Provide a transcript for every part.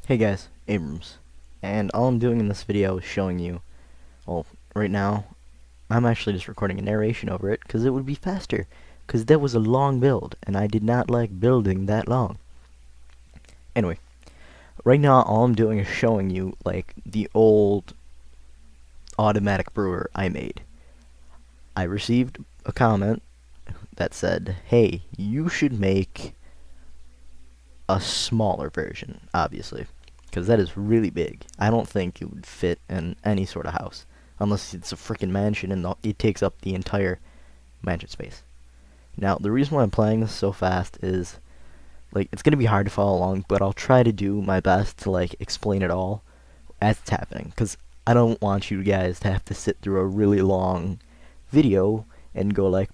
Hey guys, Abrams, and all I'm doing in this video is showing you, well, right now, I'm actually just recording a narration over it, because it would be faster, because that was a long build, and I did not like building that long. Anyway, right now all I'm doing is showing you, like, the old automatic brewer I made. I received a comment that said, hey, you should make a smaller version, obviously, because that is really big. I don't think it would fit in any sort of house, unless it's a freaking mansion and it takes up the entire mansion space. Now, the reason why I'm playing this so fast is, like, it's gonna be hard to follow along, but I'll try to do my best to, like, explain it all as it's happening, because I don't want you guys to have to sit through a really long video and go like,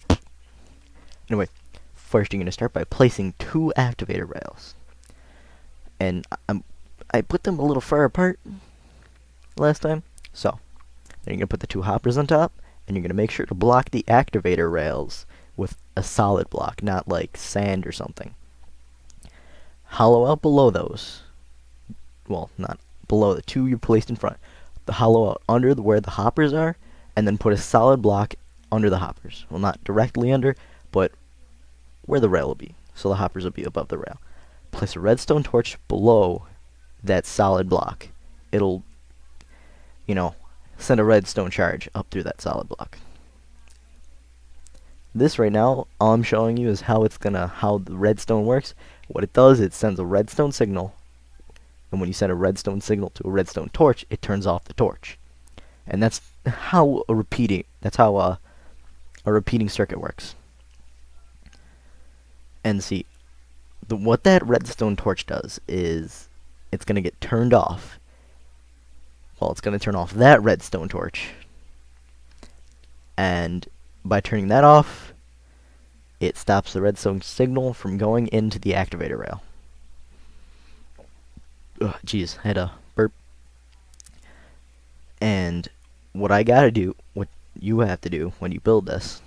anyway, first you're gonna start by placing 2 activator rails. And I put them a little far apart last time. So, then you're going to put the 2 hoppers on top, and you're going to make sure to block the activator rails with a solid block, not like sand or something. Hollow out below those. Well, not below the 2 you placed in front. The hollow out under where the hoppers are, and then put a solid block under the hoppers. Well, not directly under, but where the rail will be. So the hoppers will be above the rail. Place a redstone torch below that solid block. It'll, send a redstone charge up through that solid block. This right now, all I'm showing you is how the redstone works. What it does, it sends a redstone signal, and when you send a redstone signal to a redstone torch, it turns off the torch. And that's how a repeating circuit works. And see, what that redstone torch does is it's going to get turned off. Well, it's going to turn off that redstone torch. And by turning that off, it stops the redstone signal from going into the activator rail. Ugh, jeez, I had a burp. And what you have to do when you build this,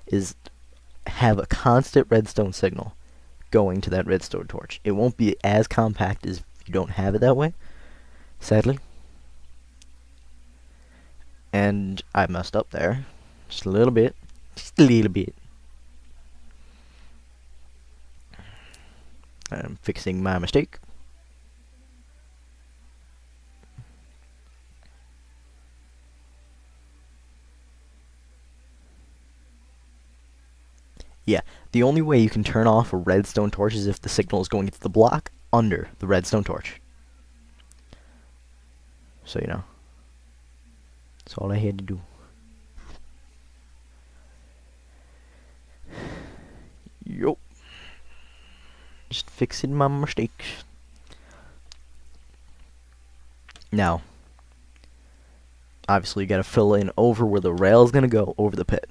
is have a constant redstone signal going to that redstone torch. It won't be as compact as if you don't have it that way, sadly. And I messed up there. Just a little bit. Just a little bit. I'm fixing my mistake. Yeah, the only way you can turn off a redstone torch is if the signal is going into the block under the redstone torch. So, that's all I had to do. Yup. Just fixing my mistakes. Now, obviously you gotta fill in over where the rail is gonna go, over the pit.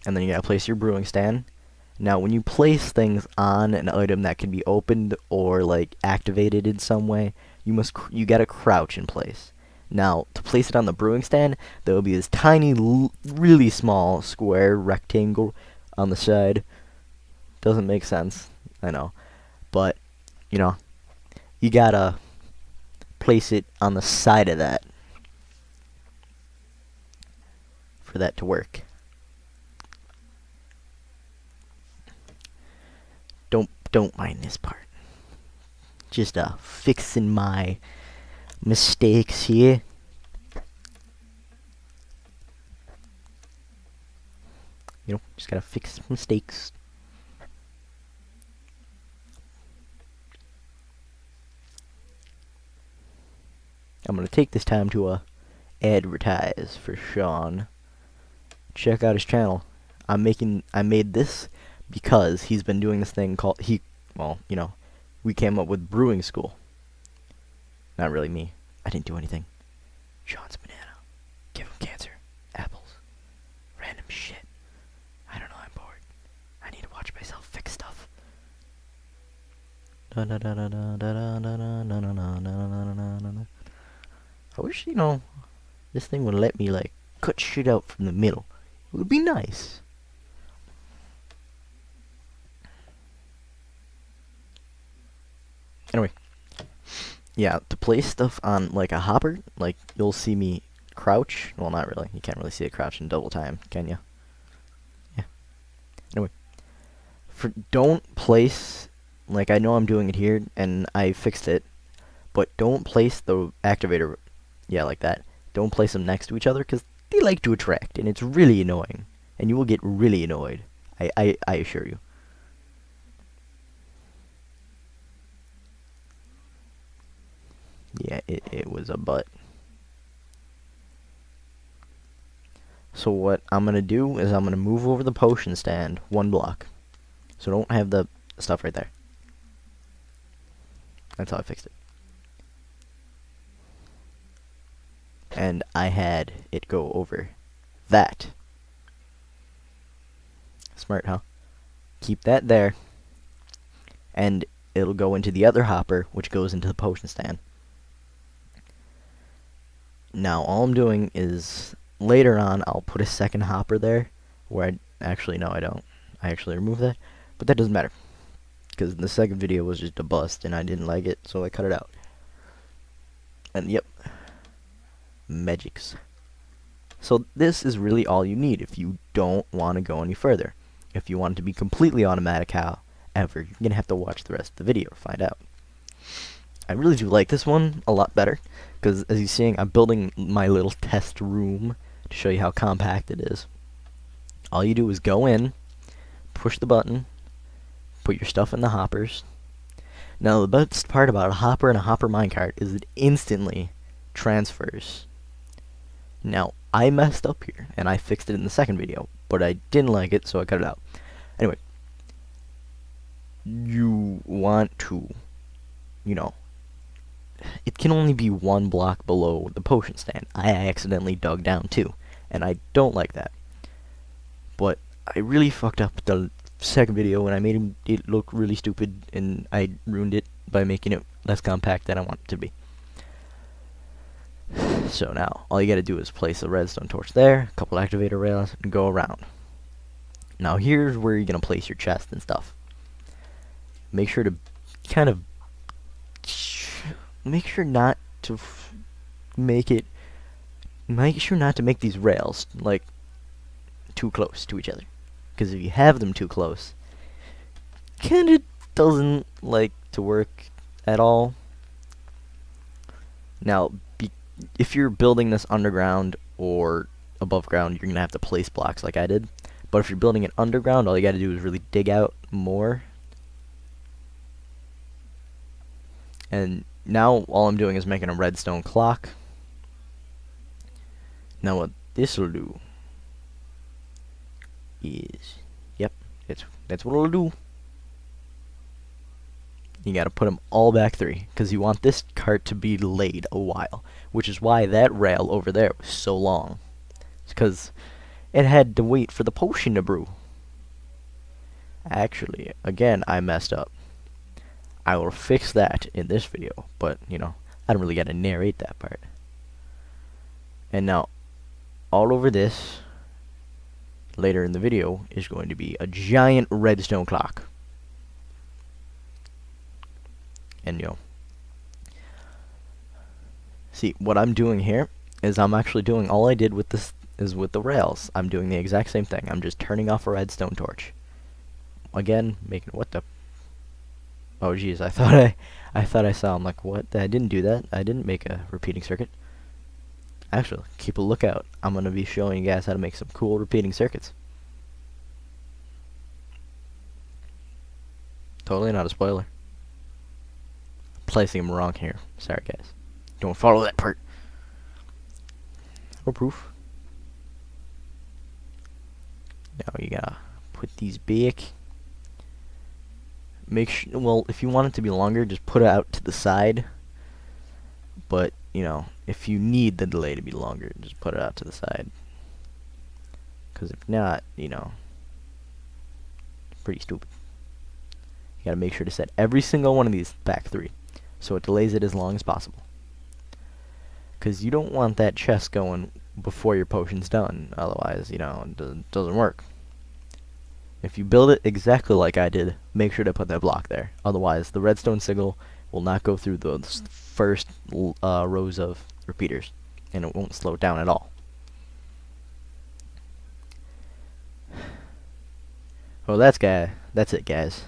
And then you gotta place your brewing stand. Now, when you place things on an item that can be opened or like activated in some way, you gotta crouch in place. Now, to place it on the brewing stand, there will be this tiny, really small square rectangle on the side. Doesn't make sense, I know, but you gotta place it on the side of that for that to work. Don't mind this part. Just fixing my mistakes here. Just gotta fix mistakes. I'm gonna take this time to advertise for Sean. Check out his channel. I made this because he's been doing this thing called we came up with brewing school. Not really me. I didn't do anything. Sean's a banana. Give him cancer. Apples. Random shit. I don't know, I'm bored. I need to watch myself fix stuff. I wish, this thing would let me, like, cut shit out from the middle. It would be nice. Anyway, Yeah, to place stuff on like a hopper, like you'll see me crouch. Well, not really. You can't really see it crouch in double time, can you? Yeah. Anyway, don't place, like I know I'm doing it here and I fixed it, but don't place the activator, yeah, like that. Don't place them next to each other because they like to attract and it's really annoying. And you will get really annoyed. I assure you. Yeah, it was a butt. So what I'm going to do is I'm going to move over the potion stand 1 block. So don't have the stuff right there. That's how I fixed it. And I had it go over that. Smart, huh? Keep that there. And it'll go into the other hopper, which goes into the potion stand. Now, all I'm doing is, later on, I'll put a second hopper there, where actually, no, I don't. I actually remove that, but that doesn't matter, because the second video was just a bust, and I didn't like it, so I cut it out. And, yep, magics. So this is really all you need if you don't want to go any further. If you want it to be completely automatic, however, you're going to have to watch the rest of the video to find out. I really do like this one a lot better, because as you're seeing, I'm building my little test room to show you how compact it is. All you do is go in, push the button, put your stuff in the hoppers. Now the best part about a hopper and a hopper minecart is it instantly transfers. Now, I messed up here, and I fixed it in the second video, but I didn't like it, so I cut it out. Anyway, you want to, it can only be 1 block below the potion stand. I accidentally dug down too, and I don't like that. But I really fucked up the second video when I made it look really stupid, and I ruined it by making it less compact than I want it to be. So now, all you gotta do is place a redstone torch there, a couple activator rails, and go around. Now here's where you're gonna place your chest and stuff. Make sure to make sure not to make these rails like too close to each other, because if you have them too close, kinda doesn't like to work at all. Now, if you're building this underground or above ground, you're gonna have to place blocks like I did. But if you're building it underground, all you gotta do is really dig out more. And now all I'm doing is making a redstone clock. Now what this will do is, yep, that's what it'll do. You gotta put them all back 3, because you want this cart to be laid a while, which is why that rail over there was so long. It's because it had to wait for the potion to brew. Actually, again, I messed up. I will fix that in this video, but, I don't really gotta narrate that part. And now, all over this, later in the video, is going to be a giant redstone clock. And, see, what I'm doing here is I'm actually doing, all I did with this is with the rails. I'm doing the exact same thing. I'm just turning off a redstone torch. Again, making, what the? Oh, jeez, I thought I saw, I'm like, what? I didn't do that. I didn't make a repeating circuit. Actually, keep a lookout. I'm going to be showing you guys how to make some cool repeating circuits. Totally not a spoiler. Placing them wrong here. Sorry, guys. Don't follow that part. No proof. Now you gotta put these back. Make sure, well, if you want it to be longer, just put it out to the side. But, if you need the delay to be longer, just put it out to the side. Because if not, it's pretty stupid. You gotta make sure to set every single one of these back 3, so it delays it as long as possible. Because you don't want that chest going before your potion's done, otherwise, it doesn't work. If you build it exactly like I did, make sure to put that block there. Otherwise, the redstone signal will not go through those first rows of repeaters, and it won't slow it down at all. Well, that's it, guys.